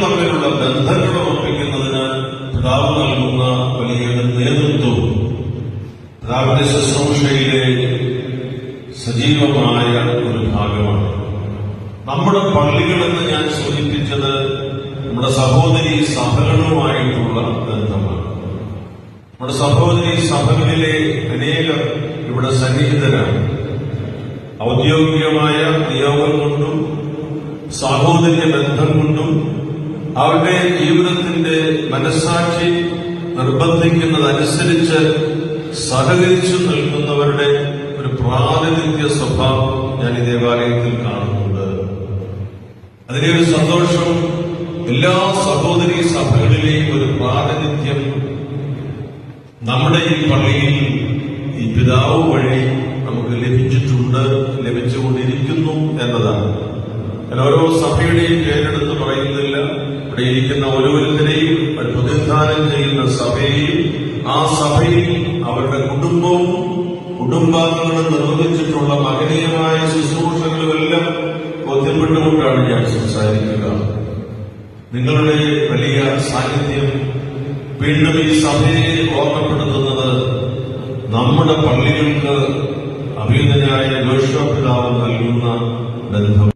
തമ്മിലുള്ള ബന്ധങ്ങൾ ഉറപ്പിക്കുന്നതിന് പിതാവ് നൽകുന്ന വലിയ നേതൃത്വം പിതാവിന്റെ ശുശ്രൂഷയിലെ സജീവമായ ഒരു ഭാഗമാണ്. നമ്മുടെ പള്ളികളെന്ന് ഞാൻ സൂചിപ്പിച്ചത് നമ്മുടെ സഹോദരി സഭകളുമായിട്ടുള്ള ബന്ധമാണ്. നമ്മുടെ സഹോദരി സഭകളിലെ അനേകം ഇവിടെ സന്നിഹിതരാണ്. ഔദ്യോഗികമായ നിയോഗം കൊണ്ടും സാഹോദര്യ ബന്ധം കൊണ്ടും അവരുടെ ജീവിതത്തിന്റെ മനസ്സാക്ഷി നിർബന്ധിക്കുന്നതനുസരിച്ച് സഹകരിച്ചു നിൽക്കുന്നവരുടെ ഒരു പ്രാതിനിധ്യ സ്വഭാവം ഞാൻ ഈ ദേവാലയത്തിൽ കാണുന്നുണ്ട്. അതിലെ ഒരു സന്തോഷം എല്ലാ സഹോദരി സഭകളിലെയും ഒരു പ്രാതിനിധ്യം നമ്മുടെ ഈ പള്ളിയിൽ ഈ പിതാവ് വഴി നമുക്ക് ലഭിച്ചിട്ടുണ്ട്, ലഭിച്ചുകൊണ്ടിരിക്കുന്നു എന്നതാണ്. ഞാൻ ഓരോ സഭയുടെയും പേരെടുത്ത് പറയുന്നില്ല. ഇവിടെ ഇരിക്കുന്ന ഓരോരുത്തരെയും പ്രതിനിധാനം ചെയ്യുന്ന സഭയെയും ആ സഭയിൽ അവരുടെ കുടുംബവും കുടുംബാംഗങ്ങളും നിർവഹിച്ചിട്ടുള്ള മഹനീയമായ ശുശ്രൂഷകളുമെല്ലാം ബോധ്യപ്പെട്ടുകൊണ്ടാണ് ഞാൻ സംസാരിക്കുക. നിങ്ങളുടെ വലിയ സാന്നിധ്യം വീണ്ടും ഈ സഭയെ ഓർമ്മപ്പെടുത്തുന്നത് നമ്മുടെ പള്ളികൾക്ക് അഭിനന്ദനായ ജോഷുവ പിതാവ് നൽകുന്ന ബന്ധം.